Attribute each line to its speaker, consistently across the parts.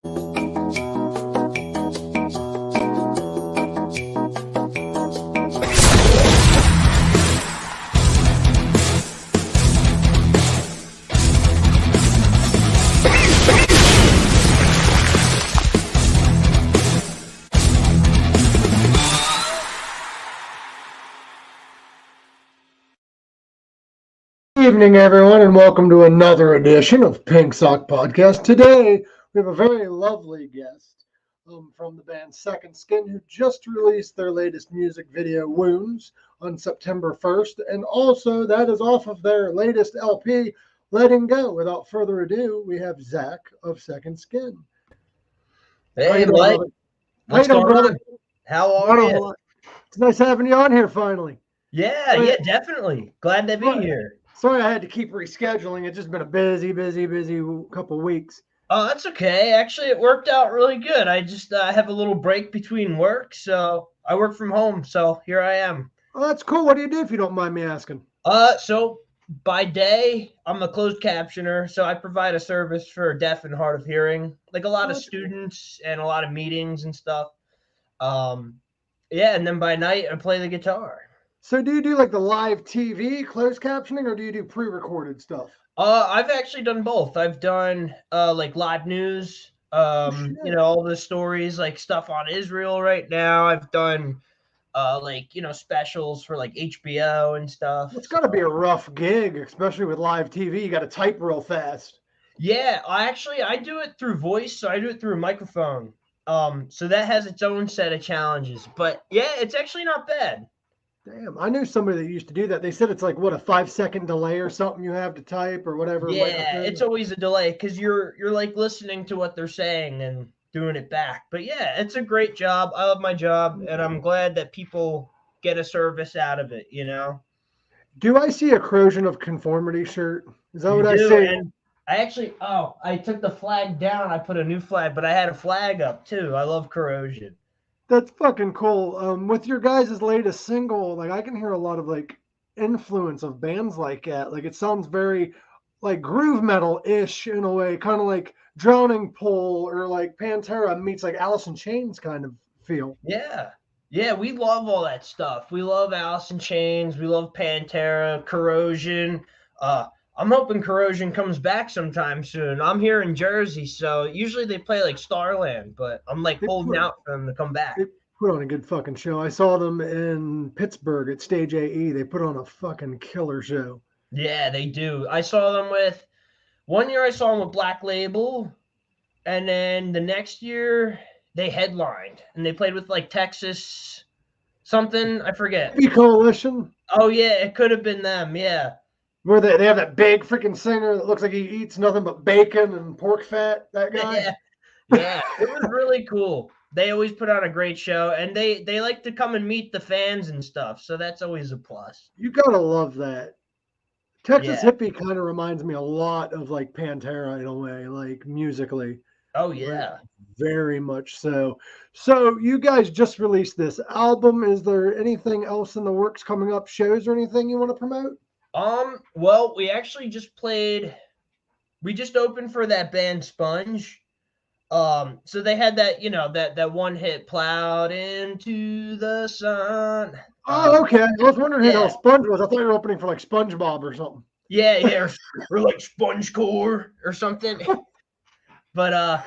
Speaker 1: Good evening, everyone, and welcome to another edition of Pink Sock Podcast. Today, we have a very lovely guest from the band Sekond Skyn, who just released their latest music video, Wounds, on September 1st, and also that is off of their latest LP, Letting Go. Without further ado, we have Zack of Sekond Skyn.
Speaker 2: Hey, Mike. What's going on? How are you?
Speaker 1: It's nice having you on here finally.
Speaker 2: Yeah, definitely. Glad to be here.
Speaker 1: Sorry I had to keep rescheduling. It's just been a busy couple weeks.
Speaker 2: Oh, that's okay. Actually, it worked out really good. I just have a little break between work, so I work from home, so here I am.
Speaker 1: Oh, that's cool. What do you do if you don't mind me asking?
Speaker 2: So by day, I'm a closed captioner, so I provide a service for deaf and hard of hearing, like a lot of students and a lot of meetings and stuff. And then by night, I play the guitar.
Speaker 1: So do you do like the live TV closed captioning, or do you do pre-recorded stuff?
Speaker 2: I've actually done both. I've done like live news, all the stories, like stuff on Israel right now. I've done specials for like HBO and stuff.
Speaker 1: It's got to be a rough gig, especially with live TV. You got to type real fast.
Speaker 2: Yeah, I do it through voice, so I do it through a microphone. So that has its own set of challenges, but yeah, it's actually not bad.
Speaker 1: Damn, I knew somebody that used to do that. They said it's like, what, a 5-second delay or something you have to type or whatever.
Speaker 2: Yeah, it's always a delay because you're like listening to what they're saying and doing it back. But yeah, it's a great job. I love my job, and I'm glad that people get a service out of it,
Speaker 1: Do I see a Corrosion of Conformity shirt? Is that what I see?
Speaker 2: And I took the flag down. I put a new flag, but I had a flag up too. I love Corrosion.
Speaker 1: That's fucking cool. With your guys' latest single, like I can hear a lot of like influence of bands like that. Like it sounds very like groove metal-ish in a way, kind of like Drowning Pool or like Pantera meets like Alice in Chains kind of feel.
Speaker 2: Yeah, we love all that stuff. We love Alice in Chains. We love Pantera, Corrosion. I'm hoping Corrosion comes back sometime soon. I'm here in Jersey, so usually they play like Starland, but I'm like holding out for them to come back.
Speaker 1: They put on a good fucking show. I saw them in Pittsburgh at Stage AE. They put on a fucking killer show.
Speaker 2: Yeah, they do. I saw them one year I saw them with Black Label, and then the next year they headlined, and they played with like Texas something, I forget.
Speaker 1: Coalition?
Speaker 2: Oh, yeah, it could have been them, yeah.
Speaker 1: Where they have that big freaking singer that looks like he eats nothing but bacon and pork fat, that guy?
Speaker 2: Yeah, it was really cool. They always put on a great show, and they like to come and meet the fans and stuff, so that's always a plus.
Speaker 1: You gotta love that. Texas Hippie kind of reminds me a lot of like Pantera in a way, like musically.
Speaker 2: Oh, yeah.
Speaker 1: Very much so. So you guys just released this album. Is there anything else in the works coming up, shows or anything you want to promote?
Speaker 2: Well, we actually just we just opened for that band Sponge. So they had that, that one hit, Plowed Into the Sun.
Speaker 1: Oh, okay. I was wondering who Sponge was. I thought you were opening for like SpongeBob or something.
Speaker 2: Yeah, or like SpongeCore or something. But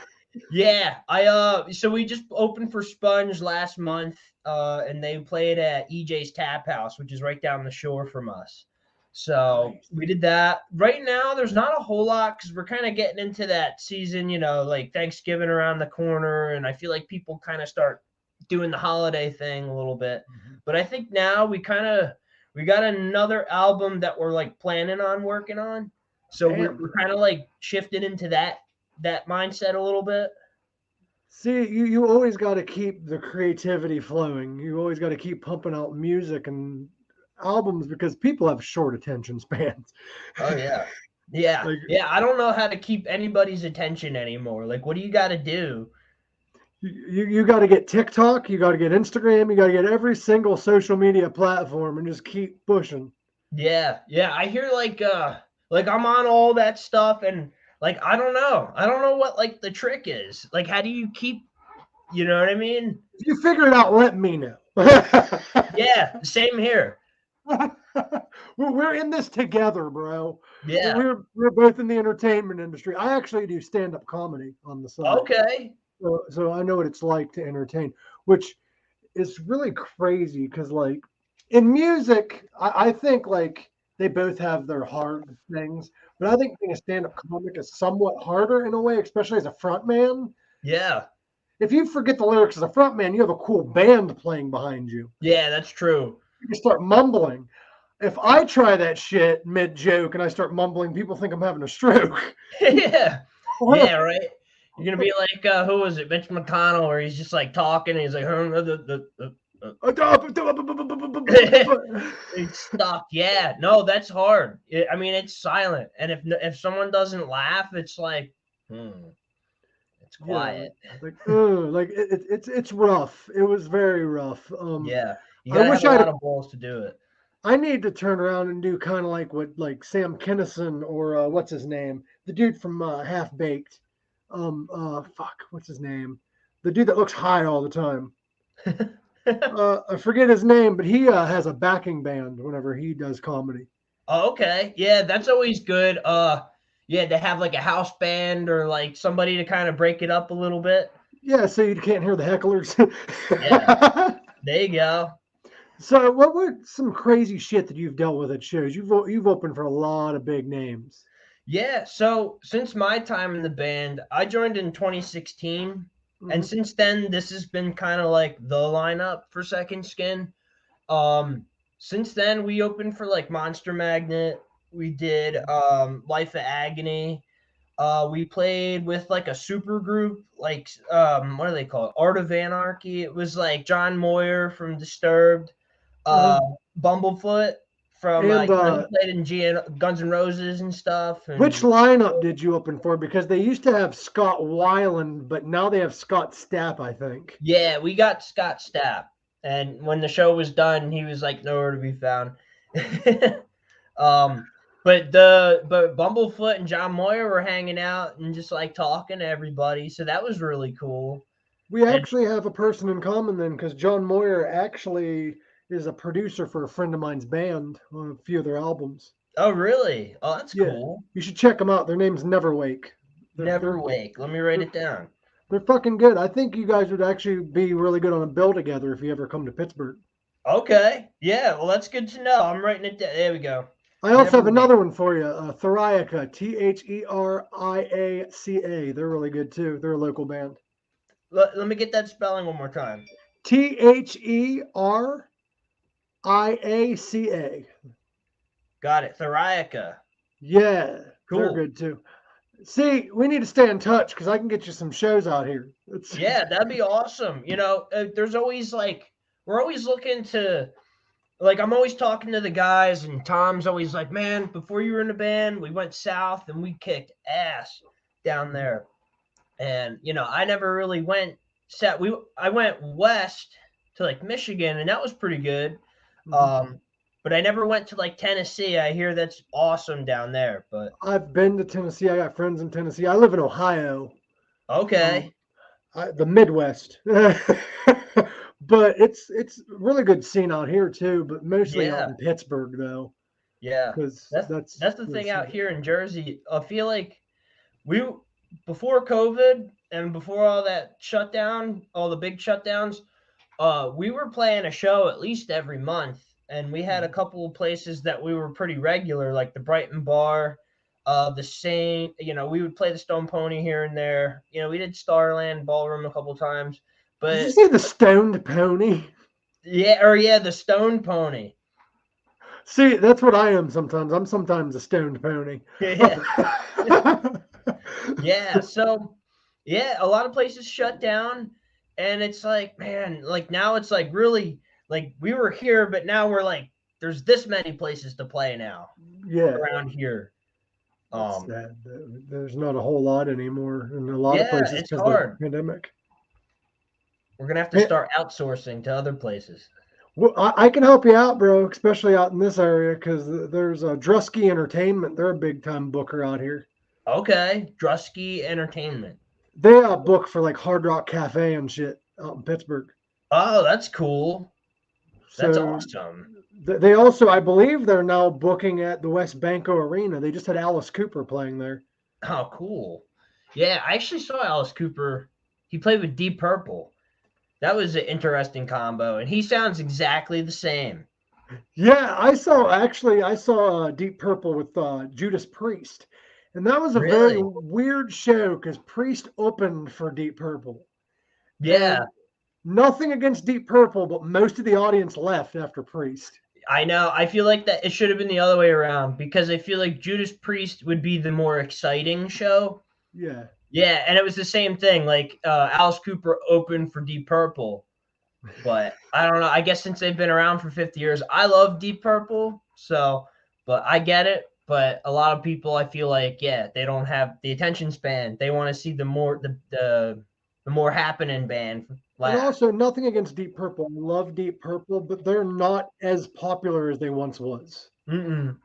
Speaker 2: so we just opened for Sponge last month, and they played at EJ's Tap House, which is right down the shore from us. So we did that. Right now, there's not a whole lot because we're kind of getting into that season, like Thanksgiving around the corner. And I feel like people kind of start doing the holiday thing a little bit. Mm-hmm. But I think now we got another album that we're like planning on working on. So we're kind of like shifting into that mindset a little bit.
Speaker 1: See, you always got to keep the creativity flowing. You always got to keep pumping out music and albums because people have short attention spans.
Speaker 2: Oh yeah. I don't know how to keep anybody's attention anymore. Like, what do you got to do?
Speaker 1: You got to get TikTok, you got to get Instagram, you got to get every single social media platform and just keep pushing.
Speaker 2: Yeah. I hear like I'm on all that stuff, and like, I don't know. I don't know what like the trick is. Like, how do you keep, you know what I mean?
Speaker 1: If you figure it out, let me know.
Speaker 2: Yeah, same here.
Speaker 1: We're in this together, bro.
Speaker 2: Yeah.
Speaker 1: We're both in the entertainment industry. I actually do stand-up comedy on the side.
Speaker 2: Okay.
Speaker 1: So I know what it's like to entertain, which is really crazy because, like, in music, I think like they both have their hard things, but I think being a stand-up comic is somewhat harder in a way, especially as a front man.
Speaker 2: Yeah.
Speaker 1: If you forget the lyrics as a front man, you have a cool band playing behind you.
Speaker 2: Yeah, that's true.
Speaker 1: You start mumbling. If I try that shit mid joke and I start mumbling, people think I'm having a stroke.
Speaker 2: Yeah. Yeah, right. You're gonna be like, who was it? Mitch McConnell, where he's just like talking and he's like, he's stuck. Yeah, no, that's hard. I mean, it's silent, and if someone doesn't laugh, it's like, it's quiet.
Speaker 1: Like it's rough. It was very rough.
Speaker 2: Yeah, you
Speaker 1: I
Speaker 2: gotta
Speaker 1: wish
Speaker 2: have a
Speaker 1: I
Speaker 2: lot
Speaker 1: had.
Speaker 2: of balls to do it.
Speaker 1: I need to turn around and do kind of like what like Sam Kinison or what's his name, the dude from Half Baked. Fuck, what's his name? The dude that looks high all the time. I forget his name, but he has a backing band whenever he does comedy.
Speaker 2: Oh, okay, yeah, that's always good. Yeah, to have like a house band or like somebody to kind of break it up a little bit.
Speaker 1: Yeah, so you can't hear the hecklers.
Speaker 2: Yeah, there you go.
Speaker 1: So, what were some crazy shit that you've dealt with at shows? You've opened for a lot of big names.
Speaker 2: Yeah, so since my time in the band, I joined in 2016, and
Speaker 1: Mhm.
Speaker 2: since then, this has been kind of like the lineup for Sekond Skyn. Since then, we opened for like Monster Magnet. We did Life of Agony. We played with like a super group, like what do they call it? Art of Anarchy. It was like John Moyer from Disturbed,
Speaker 1: Uh-huh.
Speaker 2: uh, Bumblefoot from
Speaker 1: And
Speaker 2: he played in Guns N' Roses and stuff.
Speaker 1: which
Speaker 2: And
Speaker 1: lineup did you open for? Because they used to have Scott Weiland, but now they have Scott Stapp, I think.
Speaker 2: yeah, we got Scott Stapp. And when the show was done, he was like nowhere to be found. um, but Bumblefoot and John Moyer were hanging out and just like talking to everybody, so that was really cool.
Speaker 1: We
Speaker 2: And
Speaker 1: actually have a person in common then, because John Moyer actually is a producer for a friend of mine's band on a few of their albums.
Speaker 2: oh, really? Oh, that's
Speaker 1: Yeah,
Speaker 2: cool.
Speaker 1: you should check them out. Their name's Neverwake.
Speaker 2: Never Wake. Let me write it down.
Speaker 1: They're fucking good. I think you guys would actually be really good on a bill together if you ever come to Pittsburgh.
Speaker 2: Okay. Yeah. Well, that's good to know. I'm writing it down. There we go.
Speaker 1: I also
Speaker 2: Never
Speaker 1: have
Speaker 2: Wake.
Speaker 1: another one for you, Theriaca, Theriaca. They're really good too. They're a local band.
Speaker 2: Let me get that spelling one more time.
Speaker 1: Theriaca.
Speaker 2: Got it. Theriaca.
Speaker 1: Yeah, they're
Speaker 2: Cool.
Speaker 1: good too. See, we need to stay in touch because I can get you some shows out here.
Speaker 2: Yeah, that'd be awesome. There's always like we're always looking to like I'm always talking to the guys, and Tom's always like, man, before you were in the band, we went south and we kicked ass down there. And I never really went south. I went west to like Michigan, and that was pretty good. But I never went to like Tennessee. I hear that's awesome down there. But
Speaker 1: I've been to Tennessee. I got friends in Tennessee. I live in Ohio,
Speaker 2: okay,
Speaker 1: the Midwest. But it's really good scene out here too, but mostly out
Speaker 2: yeah,
Speaker 1: in Pittsburgh though,
Speaker 2: yeah.
Speaker 1: because
Speaker 2: That's the
Speaker 1: where
Speaker 2: thing
Speaker 1: it's
Speaker 2: out
Speaker 1: at.
Speaker 2: here in Jersey. I feel like we before COVID and before all that shutdown, all the big shutdowns, we were playing a show at least every month, and we had a couple of places that we were pretty regular, like the Brighton Bar, the Saint. We would play the Stone Pony here and there. We did Starland Ballroom a couple times,
Speaker 1: Did you
Speaker 2: but
Speaker 1: say the Stoned Pony?
Speaker 2: yeah, the Stone Pony.
Speaker 1: See, that's what I am sometimes. I'm sometimes a stoned pony.
Speaker 2: Yeah, yeah. So yeah, a lot of places shut down, and it's like, man, like now it's like really like we were here, but now we're like there's this many places to play now
Speaker 1: Yeah,
Speaker 2: around here.
Speaker 1: that's sad. There's not a whole lot anymore in a lot of
Speaker 2: Yeah,
Speaker 1: places
Speaker 2: it's
Speaker 1: because of the
Speaker 2: hard.
Speaker 1: pandemic.
Speaker 2: We're gonna have to
Speaker 1: Hey,
Speaker 2: start outsourcing to other places.
Speaker 1: well, I can help you out, bro, especially out in this area because there's Drusky Entertainment. They're a big time booker out here.
Speaker 2: Okay, Drusky Entertainment.
Speaker 1: They book for like Hard Rock Cafe and shit out in Pittsburgh.
Speaker 2: Oh, that's cool. That's
Speaker 1: So
Speaker 2: awesome.
Speaker 1: they also, I believe, they're now booking at the West Banco Arena. They just had Alice Cooper playing there.
Speaker 2: Oh, cool. Yeah, I actually saw Alice Cooper. He played with Deep Purple. That was an interesting combo, and he sounds exactly the same.
Speaker 1: Yeah, I saw Deep Purple with Judas Priest, and that was a very
Speaker 2: Really?
Speaker 1: weird show because Priest opened for Deep Purple.
Speaker 2: Yeah,
Speaker 1: And nothing against Deep Purple, but most of the audience left after Priest.
Speaker 2: I know. I feel like that it should have been the other way around because I feel like Judas Priest would be the more exciting show.
Speaker 1: Yeah.
Speaker 2: Yeah, and it was the same thing. Like Alice Cooper opened for Deep Purple, but I don't know. I guess since they've been around for 50 years, I love Deep Purple. So, but I get it. But a lot of people, I feel like, yeah, they don't have the attention span. They want to see the more happening band
Speaker 1: And
Speaker 2: last.
Speaker 1: also, nothing against Deep Purple. I love Deep Purple, but they're not as popular as they once was.
Speaker 2: Mm-mm.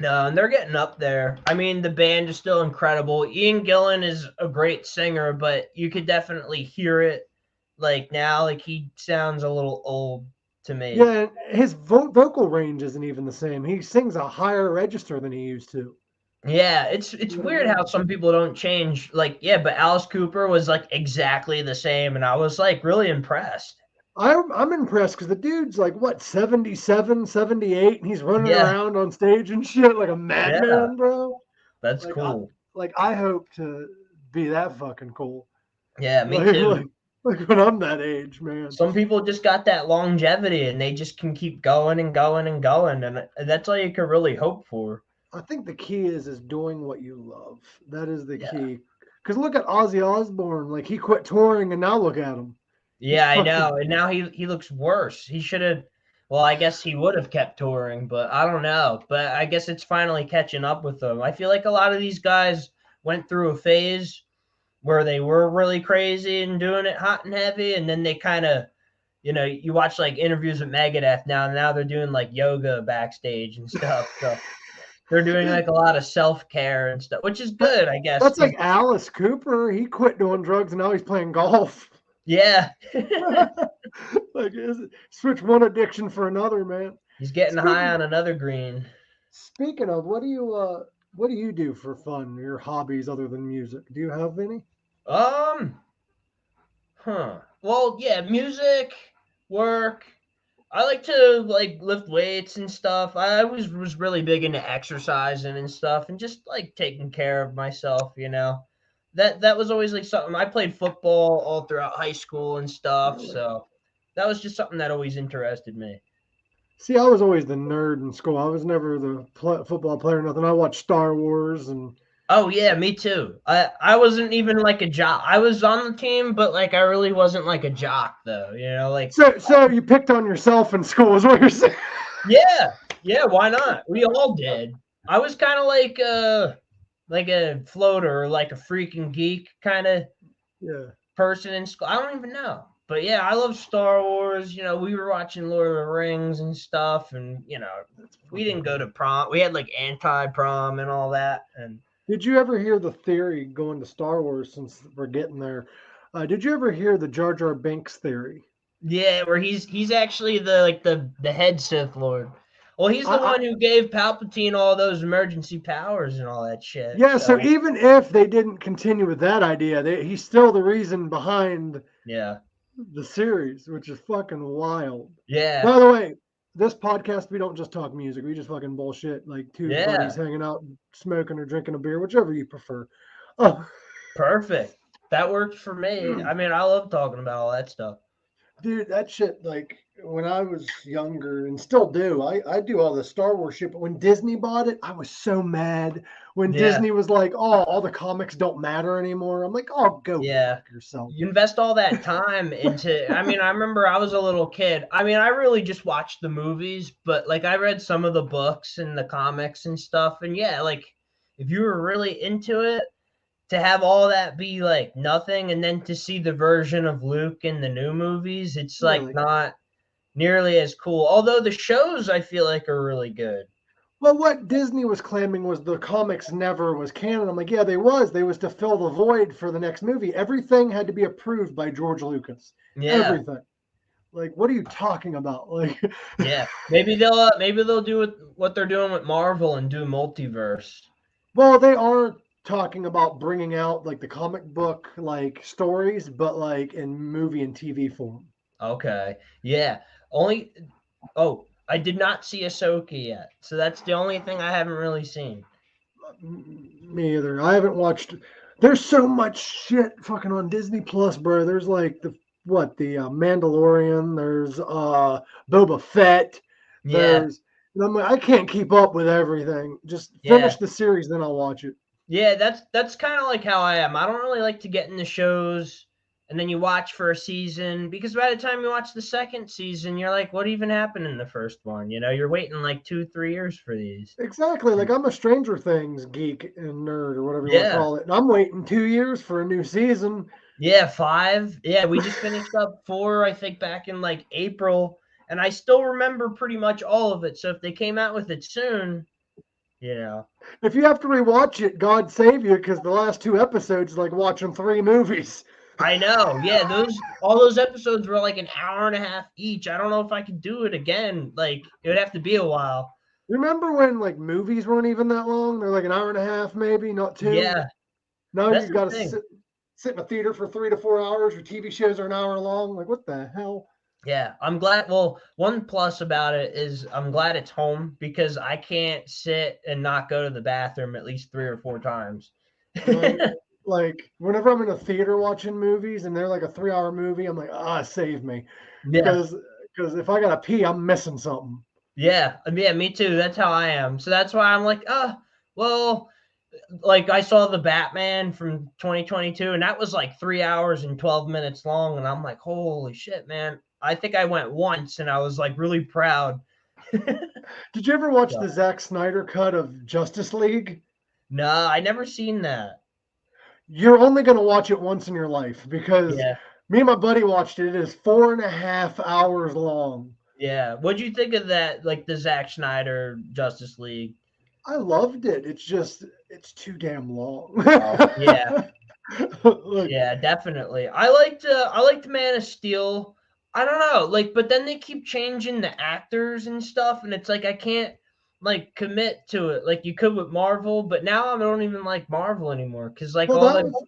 Speaker 2: No, and they're getting up there. I mean, the band is still incredible. Ian Gillan is a great singer, but you could definitely hear it like now. Like he sounds a little old to me.
Speaker 1: Yeah, and his vocal range isn't even the same. He sings a higher register than he used to.
Speaker 2: Yeah, it's weird how some people don't change. Like, yeah, but Alice Cooper was like exactly the same, and I was like really impressed.
Speaker 1: I'm impressed because the dude's like, what, 77, 78, and he's running
Speaker 2: Yeah,
Speaker 1: around on stage and shit like a
Speaker 2: yeah,
Speaker 1: madman, bro.
Speaker 2: that's
Speaker 1: Like,
Speaker 2: cool.
Speaker 1: I hope to be that fucking cool.
Speaker 2: Yeah, me
Speaker 1: Like,
Speaker 2: too.
Speaker 1: like, like when I'm that age, man.
Speaker 2: Some people just got that longevity, and they just can keep going and going and going, and that's all you can really hope for.
Speaker 1: I think the key is doing what you love. That is the
Speaker 2: Yeah.
Speaker 1: key. Because look at Ozzy Osbourne. Like, he quit touring, and now look at him. He's
Speaker 2: Yeah, I
Speaker 1: fucking
Speaker 2: know. And now he looks worse. He should have. Well, I guess he would have kept touring, but I don't know. But I guess it's finally catching up with them. I feel like a lot of these guys went through a phase where they were really crazy and doing it hot and heavy, and then they kind of, you watch like interviews with Megadeth now, and now they're doing like yoga backstage and stuff. So they're doing like a lot of self-care and stuff, which is good, I guess.
Speaker 1: That's like Alice Cooper. He quit doing drugs, and now he's playing golf.
Speaker 2: Yeah.
Speaker 1: Like, switch one addiction for another, man.
Speaker 2: He's getting high on another green.
Speaker 1: Speaking of, what do you do for fun? Your hobbies other than music? Do you have any?
Speaker 2: Well, yeah, music, work. I like to like lift weights and stuff. I was really big into exercising and stuff and just like taking care of myself, That was always like something. I played football all throughout high school and stuff, so that was just something that always interested me.
Speaker 1: See, I was always the nerd in school. I was never the football player or nothing. I watched Star Wars and
Speaker 2: Oh yeah, me too. I wasn't even like a jock. I was on the team, but like I really wasn't like a jock though. Like
Speaker 1: so you picked on yourself in school, is what you're saying?
Speaker 2: yeah, why not? We all did. I was kind of like a floater, or like a freaking geek kind of person in school. I don't even know. But yeah, I love Star Wars. We were watching Lord of the Rings and stuff, and we didn't go to prom. We had like anti-prom and all that. And
Speaker 1: Did you ever hear the theory going to Star Wars since we're getting there? Did you ever hear the Jar Jar Binks theory?
Speaker 2: yeah, where he's actually the head Sith Lord. Well, he's the one who gave Palpatine all those emergency powers and all that shit.
Speaker 1: Yeah, so even if they didn't continue with that idea, he's still the reason behind the series, which is fucking wild.
Speaker 2: Yeah.
Speaker 1: By the way, this podcast, we don't just talk music. We just fucking bullshit, like two buddies hanging out, smoking or drinking a beer, whichever you prefer.
Speaker 2: Perfect. That works for me. I mean, I love talking about all that stuff.
Speaker 1: Dude, that shit, like, when I was younger, and still do, I do all the Star Wars shit, but when Disney bought it, I was so mad. When Disney was like, oh, all the comics don't matter anymore, I'm like, oh, go fuck yourself.
Speaker 2: You invest all that time into, I mean, I remember I was a little kid. I mean, I really just watched the movies, but, like, I read some of the books and the comics and stuff, and yeah, like, if you were really into it, to have all that be like nothing, and then to see the version of Luke in the new movies, it's like not nearly as cool. Although the shows I feel like are really good.
Speaker 1: Well, what Disney was claiming was the comics never was canon. I'm like, yeah, they was. They was to fill the void for the next movie. Everything had to be approved by George Lucas.
Speaker 2: Yeah,
Speaker 1: Everything. Like, what are you talking about? Like,
Speaker 2: yeah. Maybe they'll do what they're doing with Marvel and do multiverse.
Speaker 1: well, they are talking about bringing out like the comic book like stories, but like in movie and TV form.
Speaker 2: Okay. Yeah. Only. Oh, I did not see Ahsoka yet, so that's the only thing I haven't really seen.
Speaker 1: Me either. I haven't watched. There's so much shit fucking on Disney Plus, bro. There's like the Mandalorian. There's Boba Fett.
Speaker 2: Yeah.
Speaker 1: And I'm like, I can't keep up with everything. Just
Speaker 2: Yeah.
Speaker 1: finish the series, then I'll watch it.
Speaker 2: Yeah, that's kind of like how I am. I don't really like to get into shows and then you watch for a season because by the time you watch the second season, you're like, what even happened in the first one? You're waiting like 2, 3 years for these.
Speaker 1: Exactly. Like I'm a Stranger Things geek and nerd or whatever you want to
Speaker 2: Yeah.
Speaker 1: call it. And I'm waiting 2 years for a new season.
Speaker 2: Yeah, 5. Yeah, we just finished up 4, I think, back in like April, and I still remember pretty much all of it. So if they came out with it soon, you know.
Speaker 1: If you have to rewatch it, God save you, because the last 2 episodes is like watching 3 movies.
Speaker 2: I know. Yeah, all those episodes were like an hour and a half each. I don't know if I could do it again. Like it would have to be a while.
Speaker 1: Remember when like movies weren't even that long? They're like an hour and a half, maybe, not 2.
Speaker 2: Yeah,
Speaker 1: Now
Speaker 2: that's
Speaker 1: you've
Speaker 2: the
Speaker 1: got to
Speaker 2: thing.
Speaker 1: sit in a theater for 3 to 4 hours. Your TV shows are an hour long. Like, what the hell?
Speaker 2: Yeah, I'm glad. Well, one plus about it is I'm glad it's home because I can't sit and not go to the bathroom at least 3 or 4 times.
Speaker 1: Like, whenever I'm in a theater watching movies and they're like a 3-hour movie, I'm like, save me.
Speaker 2: Yeah.
Speaker 1: Because if I got to pee, I'm missing something.
Speaker 2: Yeah, me too. That's how I am. So that's why I'm like, well, like I saw the Batman from 2022, and that was like 3 hours and 12 minutes long, and I'm like, holy shit, man! I think I went once, and I was like really proud.
Speaker 1: Did you ever watch
Speaker 2: So,
Speaker 1: the Zack Snyder cut of Justice League?
Speaker 2: no, I never seen that.
Speaker 1: You're only going to watch it once in your life because
Speaker 2: Yeah,
Speaker 1: me and my buddy watched it. It is 4.5 hours long.
Speaker 2: yeah. What'd you think of that? Like the Zack Snyder Justice League?
Speaker 1: I loved it. It's too damn long.
Speaker 2: Oh, yeah.
Speaker 1: Like,
Speaker 2: Yeah, definitely. I liked Man of Steel. I don't know, like, but then they keep changing the actors and stuff, and it's like I can't like commit to it like you could with Marvel. But now I don't even like Marvel anymore because like
Speaker 1: well,
Speaker 2: all
Speaker 1: that
Speaker 2: the
Speaker 1: was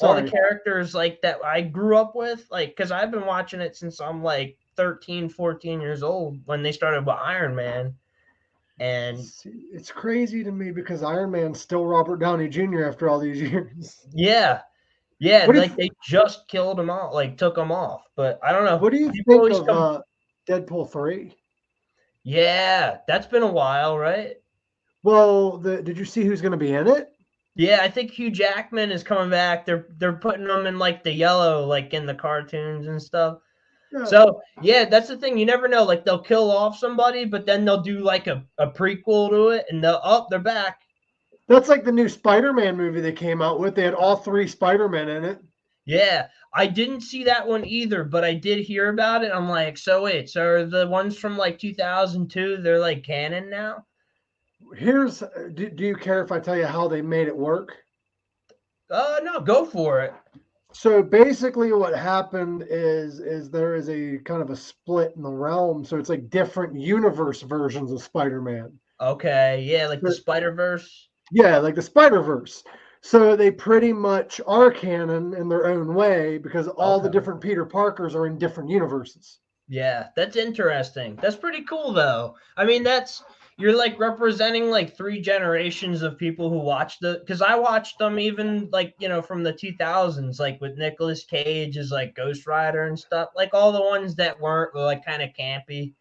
Speaker 2: all the
Speaker 1: sorry.
Speaker 2: characters like that I grew up with, like, because I've been watching it since I'm like 13, 14 years old when they started with Iron Man, and
Speaker 1: It's crazy to me because Iron Man's still Robert Downey Jr. after all these years.
Speaker 2: yeah. Yeah,
Speaker 1: What do
Speaker 2: like
Speaker 1: you
Speaker 2: they just killed him off, like took him off. But I don't know.
Speaker 1: What do you
Speaker 2: People
Speaker 1: think
Speaker 2: always
Speaker 1: of
Speaker 2: come.
Speaker 1: Deadpool 3?
Speaker 2: Yeah, that's been a while, right?
Speaker 1: Well, did you see who's going to be in it?
Speaker 2: Yeah, I think Hugh Jackman is coming back. They're putting him in like the yellow, like in the cartoons and stuff.
Speaker 1: Yeah,
Speaker 2: So yeah, that's the thing. You never know. Like they'll kill off somebody, but then they'll do like a prequel to it, and they're back.
Speaker 1: that's like the new Spider-Man movie they came out with. They had all 3 Spider-Men in it.
Speaker 2: Yeah, I didn't see that one either, but I did hear about it. I'm like, so wait, so are the ones from like 2002? They're like canon now?
Speaker 1: Do you care if I tell you how they made it work?
Speaker 2: No, go for it.
Speaker 1: So basically what happened is there is a kind of a split in the realm. So it's like different universe versions of Spider-Man.
Speaker 2: Okay, yeah, like the
Speaker 1: But
Speaker 2: Spider-Verse.
Speaker 1: yeah, like the Spider-Verse. So they pretty much are canon in their own way because all the
Speaker 2: Okay.
Speaker 1: different Peter Parkers are in different universes.
Speaker 2: Yeah, that's interesting. That's pretty cool though. I mean, you're like representing like 3 generations of people who watched because I watched them even like, from the 2000s, like with Nicolas Cage as like Ghost Rider and stuff, like all the ones that were like kind of campy,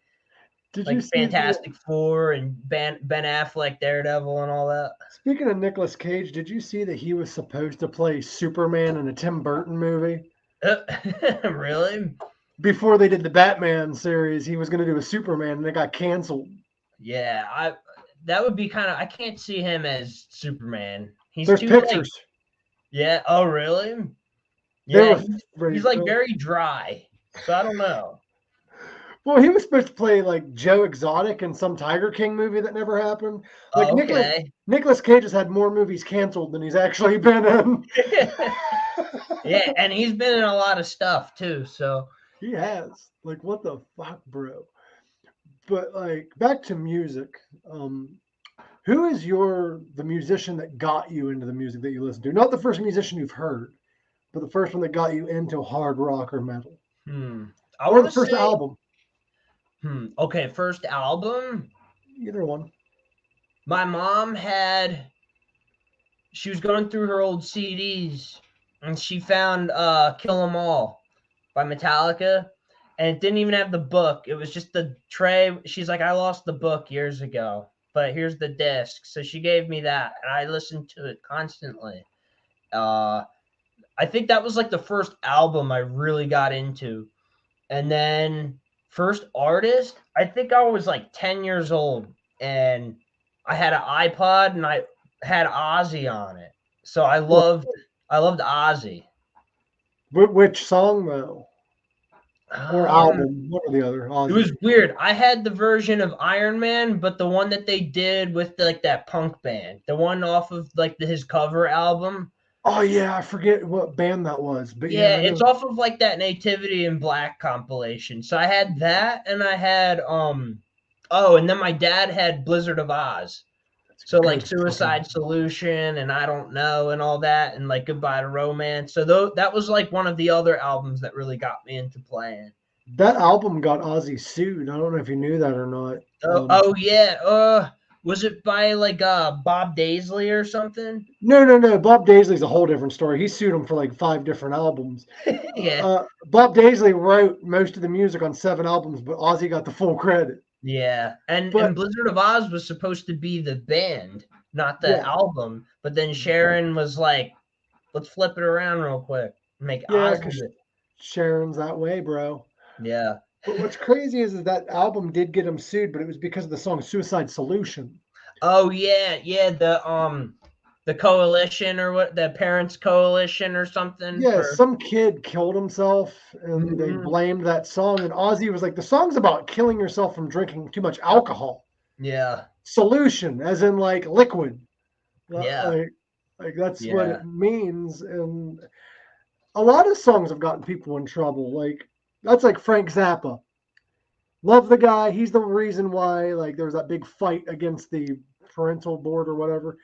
Speaker 1: Did you
Speaker 2: like
Speaker 1: see
Speaker 2: Fantastic Four and Ben Affleck Daredevil and all that.
Speaker 1: speaking of Nicolas Cage, did you see that he was supposed to play Superman in a Tim Burton movie?
Speaker 2: Really?
Speaker 1: Before they did the Batman series, he was going to do a Superman and it got canceled.
Speaker 2: Yeah, that would be kind of I can't see him as Superman. He's
Speaker 1: There's
Speaker 2: too like
Speaker 1: pictures.
Speaker 2: yeah. Oh, really?
Speaker 1: They
Speaker 2: Yeah,
Speaker 1: were ready
Speaker 2: he's
Speaker 1: to
Speaker 2: like
Speaker 1: go.
Speaker 2: very dry. So I don't know.
Speaker 1: Well, he was supposed to play like Joe Exotic in some Tiger King movie that never happened. Like
Speaker 2: Oh, okay.
Speaker 1: Nicolas Cage has had more movies canceled than he's actually been in.
Speaker 2: Yeah, and he's been in a lot of stuff too. So
Speaker 1: He has. Like, what the fuck, bro? But like, back to music. Who is the musician that got you into the music that you listen to? Not the first musician you've heard, but the first one that got you into hard rock or metal,
Speaker 2: I
Speaker 1: or
Speaker 2: want
Speaker 1: the
Speaker 2: to
Speaker 1: first
Speaker 2: say,
Speaker 1: album.
Speaker 2: Okay, first album.
Speaker 1: Either one.
Speaker 2: My mom she was going through her old CDs and she found Kill 'Em All by Metallica, and it didn't even have the book. It was just the tray. She's like, I lost the book years ago, but here's the disc. So she gave me that, and I listened to it constantly. I think that was like the first album I really got into. And then first artist, I think I was like 10 years old, and I had an iPod and I had Ozzy on it. So I loved Ozzy.
Speaker 1: Which song though? Or album? One or the other.
Speaker 2: It was weird. I had the version of Iron Man, but the one that they did with like that punk band, the one off of like his cover album.
Speaker 1: Oh yeah, I forget what band that was, but
Speaker 2: Yeah,
Speaker 1: yeah,
Speaker 2: it's off of like that Nativity in Black compilation. So I had that, and I had and then my dad had Blizzard of Oz. So like Suicide Solution and I Don't Know and all that, and like Goodbye to Romance. So that was like one of the other albums that really got me into playing.
Speaker 1: That album got Ozzy sued. I don't know if you knew that or not.
Speaker 2: Oh yeah. Was it by like Bob Daisley or something?
Speaker 1: No. Bob Daisley's a whole different story. He sued him for like 5 different albums.
Speaker 2: Yeah.
Speaker 1: Bob Daisley wrote most of the music on 7 albums, but Ozzy got the full credit.
Speaker 2: Yeah, and Blizzard of Oz was supposed to be the band, not the album. But then Sharon was like, "Let's flip it around real quick, make Oz."
Speaker 1: Sharon's that way, bro.
Speaker 2: Yeah.
Speaker 1: But what's crazy is that album did get him sued, but it was because of the song "Suicide Solution."
Speaker 2: Oh yeah. The coalition or what, the Parents Coalition or something.
Speaker 1: Yeah, some kid killed himself and they blamed that song. And Ozzy was like, the song's about killing yourself from drinking too much alcohol.
Speaker 2: Yeah.
Speaker 1: Solution, as in like liquid.
Speaker 2: Yeah.
Speaker 1: Like that's what it means. And a lot of songs have gotten people in trouble. Like, that's like Frank Zappa. Love the guy. He's the reason why like there was that big fight against the parental board or whatever.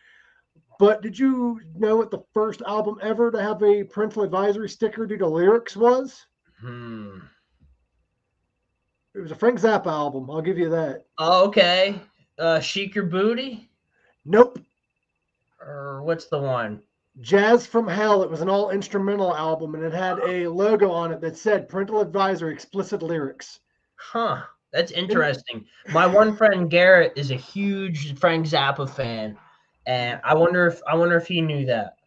Speaker 1: But did you know what the first album ever to have a parental advisory sticker due to lyrics was? It was a Frank Zappa album. I'll give you that.
Speaker 2: Oh, okay. Chic Your Booty?
Speaker 1: Nope.
Speaker 2: Or what's the one?
Speaker 1: Jazz from Hell. It was an all-instrumental album, and it had a logo on it that said parental advisory, explicit lyrics.
Speaker 2: Huh. That's interesting. My one friend Garrett is a huge Frank Zappa fan. And I wonder if he knew that.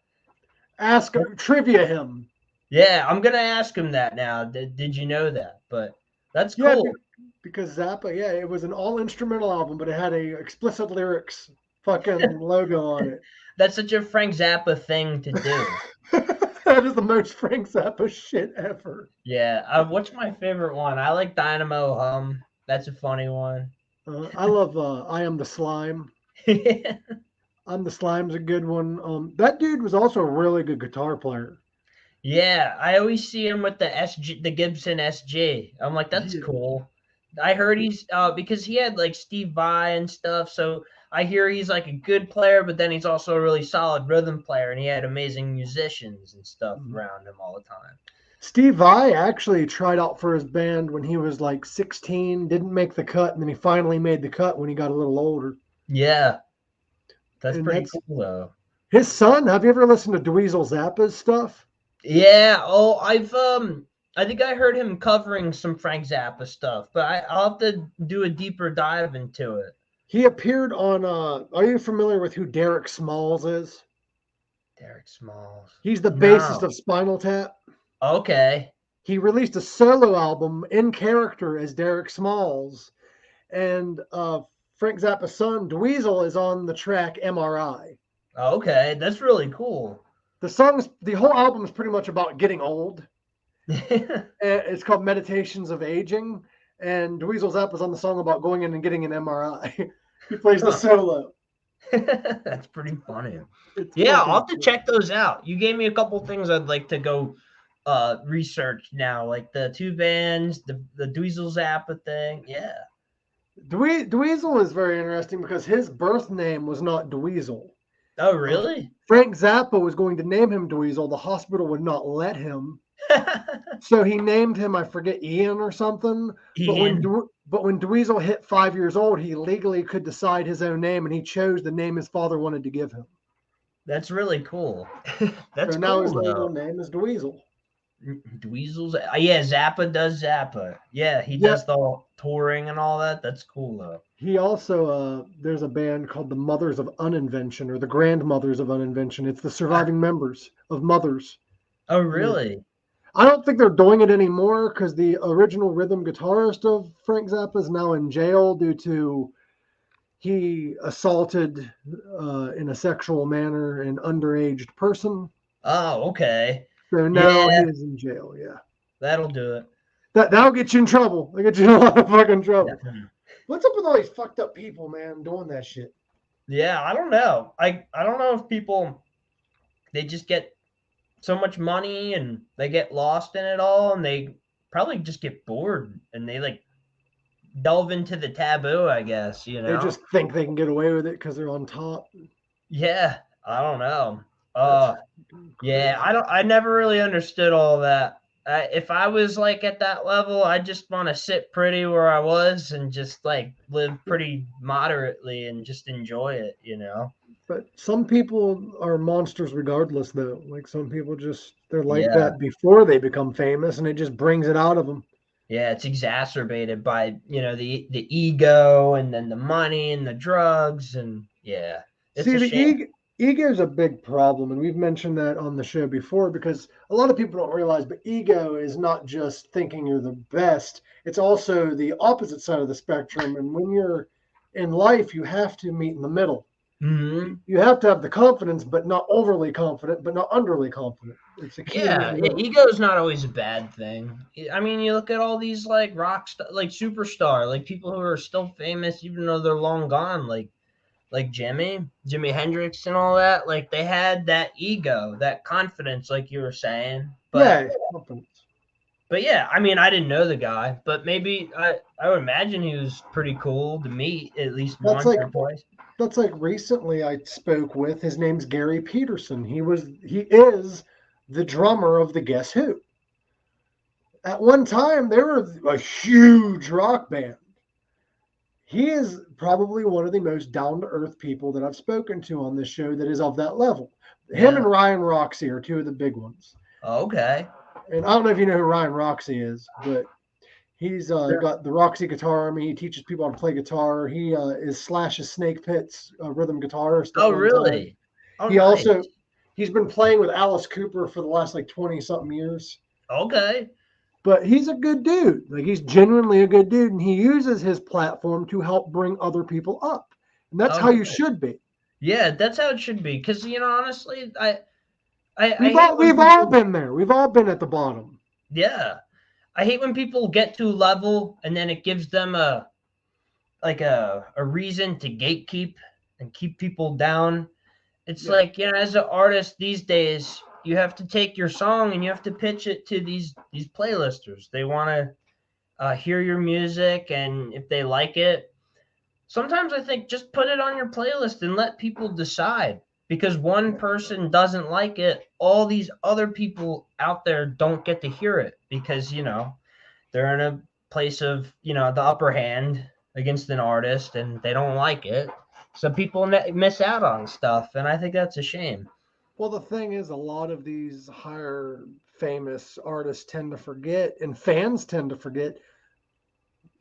Speaker 1: Trivia him.
Speaker 2: Yeah, I'm gonna ask him that now. Did you know that? But that's cool.
Speaker 1: Yeah, because Zappa, it was an all-instrumental album, but it had a explicit lyrics fucking logo on it.
Speaker 2: That's such a Frank Zappa thing to do.
Speaker 1: That is the most Frank Zappa shit ever.
Speaker 2: Yeah. What's my favorite one? I like Dynamo Hum. That's a funny one.
Speaker 1: I love I Am the Slime. I'm the Slime's a good one. That dude was also a really good guitar player.
Speaker 2: Yeah, I always see him with the Gibson SG. I'm like, that's cool. I heard he's because he had like Steve Vai and stuff, so I hear he's like a good player, but then he's also a really solid rhythm player, and he had amazing musicians and stuff around him all the time.
Speaker 1: Steve Vai actually tried out for his band when he was like 16, didn't make the cut, and then he finally made the cut when he got a little older.
Speaker 2: Yeah. That's pretty cool, though.
Speaker 1: His son, have you ever listened to Dweezil Zappa's stuff?
Speaker 2: Yeah. Oh, I think I heard him covering some Frank Zappa stuff, but I'll have to do a deeper dive into it.
Speaker 1: He appeared on, are you familiar with who Derek Smalls is?
Speaker 2: Derek Smalls.
Speaker 1: He's the bassist of Spinal Tap.
Speaker 2: Okay.
Speaker 1: He released a solo album in character as Derek Smalls, and Frank Zappa's son, Dweezil, is on the track MRI.
Speaker 2: Okay, that's really cool.
Speaker 1: The whole album is pretty much about getting old. It's called Meditations of Aging. and Dweezil Zappa's on the song about going in and getting an MRI. He plays the solo.
Speaker 2: That's pretty funny.
Speaker 1: It's
Speaker 2: Yeah,
Speaker 1: fucking
Speaker 2: I'll have to
Speaker 1: cool.
Speaker 2: check those out. You gave me a couple things I'd like to go research now, like the two bands, the Dweezil Zappa thing. Yeah.
Speaker 1: Dweezil is very interesting because his birth name was not Dweezil.
Speaker 2: Oh, really?
Speaker 1: Frank Zappa was going to name him Dweezil. The hospital would not let him. So he named him, I forget, Ian or something.
Speaker 2: Ian.
Speaker 1: But when Dweezil hit 5 years old, he legally could decide his own name, and he chose the name his father wanted to give him.
Speaker 2: That's really cool. That's
Speaker 1: So now
Speaker 2: cool,
Speaker 1: his legal
Speaker 2: though.
Speaker 1: name is Dweezil.
Speaker 2: Dweezil's, yeah, Zappa does Zappa. Yeah, he does the touring and all that. That's cool, though.
Speaker 1: He also, there's a band called the Mothers of Uninvention, or the Grandmothers of Uninvention. It's the surviving members of Mothers.
Speaker 2: Oh, really?
Speaker 1: I don't think they're doing it anymore because the original rhythm guitarist of Frank Zappa is now in jail due to he assaulted in a sexual manner an underage person.
Speaker 2: Oh, okay.
Speaker 1: So now he is in jail. Yeah,
Speaker 2: that'll do it.
Speaker 1: That'll get you in trouble. That'll get you in a lot of fucking trouble.
Speaker 2: Definitely.
Speaker 1: What's up with all these fucked up people, man, doing that shit?
Speaker 2: Yeah, I don't know. I don't know if people, they just get so much money and they get lost in it all, and they probably just get bored and they like delve into the taboo, I guess, you know.
Speaker 1: They just think they can get away with it because they're on top.
Speaker 2: Yeah, I don't know. Yeah, I never really understood all that. If I was like at that level, I just want to sit pretty where I was and just like live pretty moderately and just enjoy it, you know.
Speaker 1: But some people are monsters regardless, though. Like some people they're like that before they become famous, and it just brings it out of them.
Speaker 2: Yeah, it's exacerbated by, you know, the ego and then the money and the drugs and yeah.
Speaker 1: See, the ego is a big problem, and we've mentioned that on the show before because a lot of people don't realize, but ego is not just thinking you're the best. It's also the opposite side of the spectrum, and when you're in life, you have to meet in the middle.
Speaker 2: Mm-hmm.
Speaker 1: You have to have the confidence, but not overly confident, but not underly confident. It's a key.
Speaker 2: Yeah, ego is not always a bad thing. I mean, you look at all these like like superstar, like people who are still famous even though they're long gone, like Jimi Hendrix and all that. Like they had that ego, that confidence, like you were saying. But But yeah, I mean, I didn't know the guy, but maybe I would imagine he was pretty cool to meet at least once or twice.
Speaker 1: That's like recently I spoke with, his name's Gary Peterson. He is the drummer of the Guess Who. At one time, they were a huge rock band. He is probably one of the most down-to-earth people that I've spoken to on this show that is of that level. Him and Ryan Roxie are two of the big ones.
Speaker 2: Okay.
Speaker 1: And I don't know if you know who Ryan Roxie is, but he's got the Roxie Guitar Army. He teaches people how to play guitar. He is Slash's Snake Pit's rhythm guitarist.
Speaker 2: Oh, really?
Speaker 1: Oh, he's been playing with Alice Cooper for the last like 20-something years.
Speaker 2: Okay.
Speaker 1: But he's a good dude. Like he's genuinely a good dude, and he uses his platform to help bring other people up. And that's how you should be.
Speaker 2: Yeah, that's how it should be. Because, you know, honestly,
Speaker 1: we've all been there. We've all been at the bottom.
Speaker 2: Yeah. I hate when people get to a level and then it gives them a reason to gatekeep and keep people down. It's like, you know, as an artist these days, you have to take your song and you have to pitch it to these playlisters. They want to hear your music, and if they like it, sometimes I think just put it on your playlist and let people decide. Because one person doesn't like it, all these other people out there don't get to hear it because, you know, they're in a place of, you know, the upper hand against an artist and they don't like it. So people miss out on stuff, and I think that's a shame.
Speaker 1: Well, the thing is, a lot of these higher famous artists tend to forget, and fans tend to forget,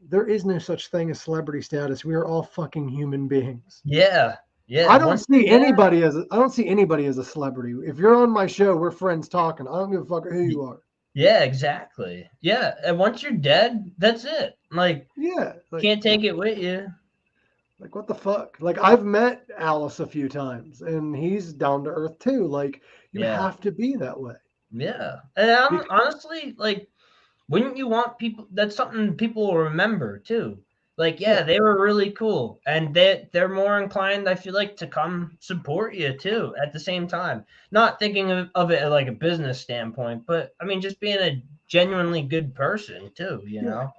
Speaker 1: there is no such thing as celebrity status. We are all fucking human beings.
Speaker 2: Yeah. Yeah.
Speaker 1: I don't see anybody as a celebrity. If you're on my show, we're friends talking. I don't give a fuck who you are.
Speaker 2: Yeah, exactly. Yeah. And once you're dead, that's it. Like, can't take it with you.
Speaker 1: Like, what the fuck? Like, I've met Alice a few times, and he's down to earth too. Like, you have to be that way.
Speaker 2: Yeah. And honestly, like, wouldn't you want people? That's something people will remember too. Like, yeah,
Speaker 1: Yeah.
Speaker 2: they were really cool, and they're more inclined, I feel like, to come support you too. At the same time, not thinking of it like a business standpoint, but I mean, just being a genuinely good person too. You
Speaker 1: Yeah.
Speaker 2: know?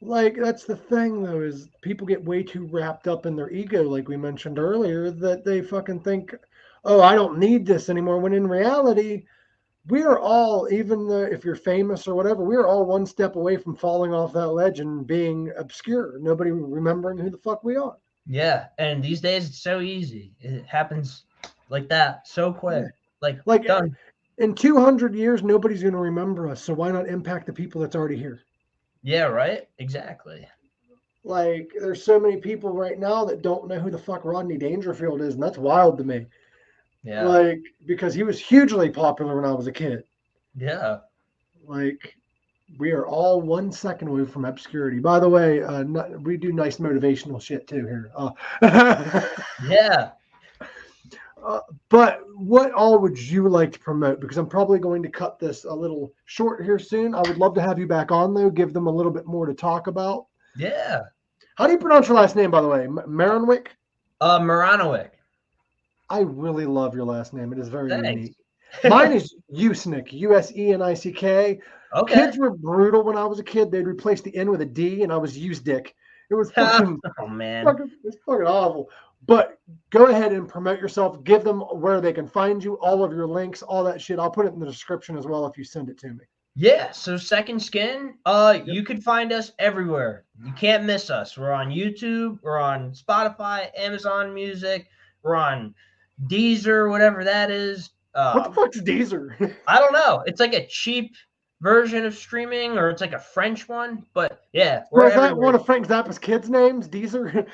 Speaker 1: Like that's the thing though, is people get way too wrapped up in their ego, like we mentioned earlier, that they fucking think, oh, I don't need this anymore. When in reality, we are all, even though if you're famous or whatever, we are all one step away from falling off that ledge and being obscure. Nobody remembering who the fuck we are.
Speaker 2: Yeah, and these days it's so easy. It happens like that so
Speaker 1: Yeah.
Speaker 2: quick. Like
Speaker 1: Like
Speaker 2: done.
Speaker 1: in 200 years, nobody's going to remember us. So why not impact the people that's already here?
Speaker 2: Yeah, right? Exactly.
Speaker 1: Like there's so many people right now that don't know who the fuck Rodney Dangerfield is, and that's wild to me.
Speaker 2: Yeah.
Speaker 1: Like because he was hugely popular when I was a kid.
Speaker 2: Yeah.
Speaker 1: Like we are all 1 second away from obscurity. By the way, we do nice motivational shit too here.
Speaker 2: Yeah.
Speaker 1: But what all would you like to promote? Because I'm probably going to cut this a little short here soon. I would love to have you back on though, give them a little bit more to talk about.
Speaker 2: Yeah.
Speaker 1: How do you pronounce your last name, by the way? Miranowic?
Speaker 2: Miranowic.
Speaker 1: I really love your last name. It is very
Speaker 2: Thanks.
Speaker 1: unique. Mine is Usenick, Usenick.
Speaker 2: Okay.
Speaker 1: Kids were brutal when I was a kid. They'd replace the N with a D, and I was Usedick. It was
Speaker 2: Oh man.
Speaker 1: it's fucking awful. But go ahead and promote yourself. Give them where they can find you, all of your links, all that shit. I'll put it in the description as well if you send it to me.
Speaker 2: Yeah, so Sekond Skyn, you could find us everywhere. You can't miss us. We're on YouTube, we're on Spotify, Amazon Music, we're on Deezer, whatever that is.
Speaker 1: What the fuck's Deezer?
Speaker 2: I don't know. It's like a cheap version of streaming, or it's like a French one. But yeah, we're
Speaker 1: Well, is that
Speaker 2: everywhere.
Speaker 1: one of Frank Zappa's kids' names? Deezer?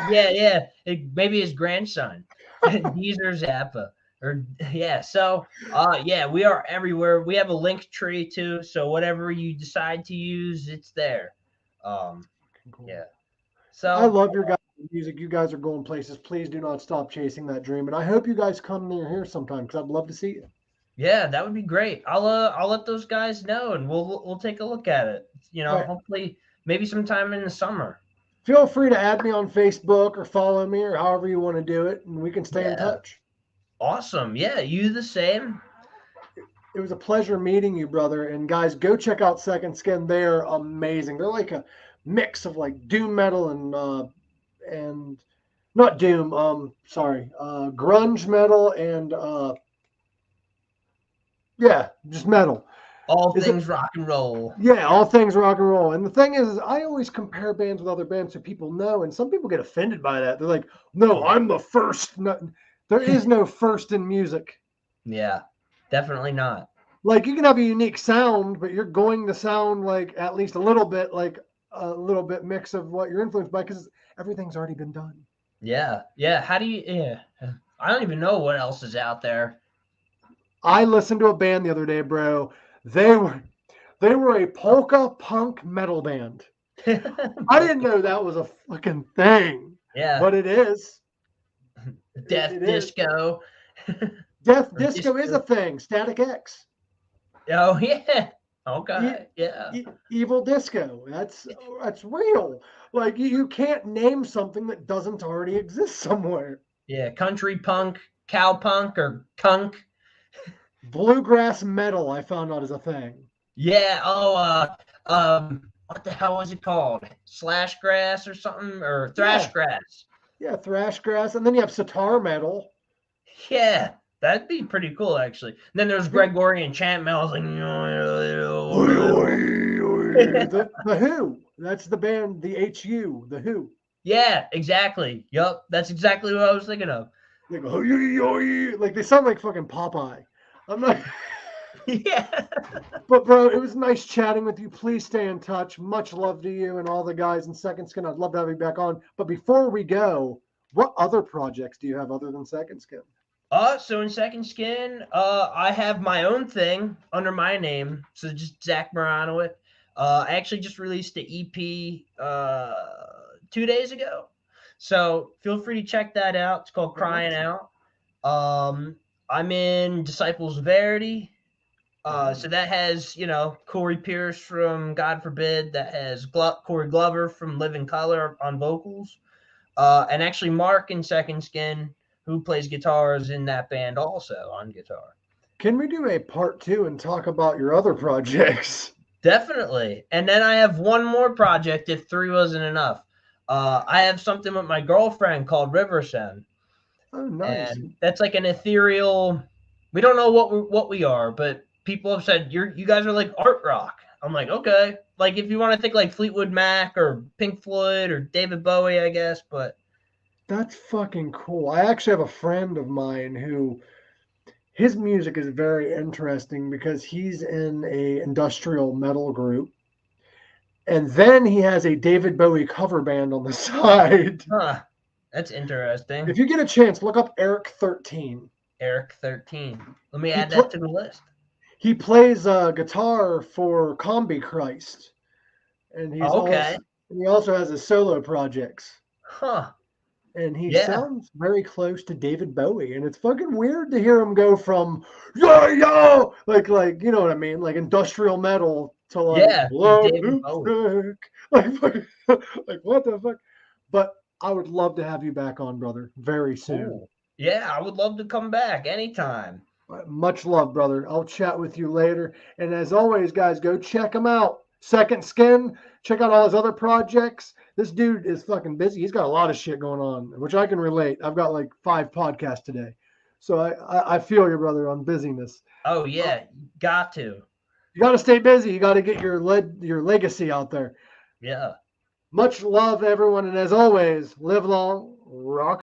Speaker 2: Yeah. Maybe his grandson, Deezer Zappa, or yeah. So yeah, we are everywhere. We have a link tree too, so whatever you decide to use, it's there.
Speaker 1: Cool.
Speaker 2: Yeah.
Speaker 1: I
Speaker 2: So
Speaker 1: love your guys' music. You guys are going places. Please do not stop chasing that dream. And I hope you guys come near here sometime because I'd love to see you.
Speaker 2: yeah, that would be great. I'll let those guys know, and we'll take a look at it. You know,
Speaker 1: All right.
Speaker 2: hopefully maybe sometime in the summer.
Speaker 1: Feel free to add me on Facebook or follow me or however you want to do it, and we can stay in touch.
Speaker 2: Awesome. Yeah, you the same.
Speaker 1: It was a pleasure meeting you, brother. And guys, go check out Sekond Skyn. They're amazing. They're like a mix of like doom metal and not doom. Grunge metal and yeah, just metal.
Speaker 2: All
Speaker 1: Is
Speaker 2: things
Speaker 1: it?
Speaker 2: rock and roll.
Speaker 1: Yeah, all things rock and roll. And the thing is I always compare bands with other bands so people know. And some people get offended by that. They're like, no, I'm the first. No, there is no first in music.
Speaker 2: Yeah, definitely not.
Speaker 1: Like you can have a unique sound, but you're going to sound like at least a little bit mix of what you're influenced by because everything's already been done.
Speaker 2: Yeah. How do you? Yeah, I don't even know what else is out there.
Speaker 1: I listened to a band the other day, bro. They were a polka punk metal band. I didn't know that was a fucking thing.
Speaker 2: Yeah,
Speaker 1: But it is.
Speaker 2: Death
Speaker 1: It
Speaker 2: Disco.
Speaker 1: Death Disco is a thing. Static X.
Speaker 2: Oh yeah. Okay. Yeah.
Speaker 1: Evil Disco. That's real. Like you can't name something that doesn't already exist somewhere.
Speaker 2: Yeah. Country punk, cow punk, or kunk.
Speaker 1: Bluegrass metal, I found out is a thing.
Speaker 2: Yeah. What the hell was it called? Slash grass or something, or thrash grass?
Speaker 1: Yeah, thrash grass, and then you have sitar metal.
Speaker 2: Yeah, that'd be pretty cool actually. And then there's Gregorian chant metal. Like,
Speaker 1: the Who. That's the band, the HU, the Who.
Speaker 2: Yeah, exactly. Yup, that's exactly what I was thinking of.
Speaker 1: They go, like they sound like fucking Popeye. I'm not.
Speaker 2: Yeah.
Speaker 1: But bro, it was nice chatting with you. Please stay in touch. Much love to you and all the guys in Sekond Skyn. I'd love to have you back on. But before we go, what other projects do you have other than Sekond Skyn?
Speaker 2: So in Sekond Skyn, I have my own thing under my name. So just Zack Miranowic. I actually just released the EP 2 days ago. So feel free to check that out. It's called Crying Out. I'm in Disciples of Verity. So that has, Corey Pierce from God Forbid. That has Corey Glover from Living Color on vocals. And actually Mark in Sekond Skyn, who plays guitars in that band also on guitar.
Speaker 1: Can we do a part 2 and talk about your other projects?
Speaker 2: Definitely. And then I have one more project if 3 wasn't enough. I have something with my girlfriend called River Sound.
Speaker 1: Oh, nice.
Speaker 2: And that's like an ethereal, we don't know what we are, but people have said you guys are like art rock. I'm like, okay. Like if you want to think like Fleetwood Mac or Pink Floyd or David Bowie, I guess, but
Speaker 1: That's fucking cool. I actually have a friend of mine who his music is very interesting because he's in a industrial metal group. And then he has a David Bowie cover band on the side.
Speaker 2: That's interesting.
Speaker 1: If you get a chance, look up Eric 13.
Speaker 2: Eric 13. Let me add that to the list.
Speaker 1: He plays guitar for Combi Christ. And he's
Speaker 2: okay.
Speaker 1: He also has his solo projects.
Speaker 2: Huh.
Speaker 1: And he sounds very close to David Bowie. And it's fucking weird to hear him go from yo, like you know what I mean? Like industrial metal to like
Speaker 2: David Bowie.
Speaker 1: Like what the fuck? But I would love to have you back on, brother, very soon.
Speaker 2: Ooh. Yeah, I would love to come back anytime.
Speaker 1: Much love, brother. I'll chat with you later. And as always, guys, go check him out. Sekond Skyn. Check out all his other projects. This dude is fucking busy. He's got a lot of shit going on, which I can relate. I've got like 5 podcasts today. So I feel you, brother, on busyness.
Speaker 2: Oh, yeah. Got to.
Speaker 1: You got to stay busy. You got to get your legacy out there.
Speaker 2: Yeah.
Speaker 1: Much love, everyone. And as always, live long, rock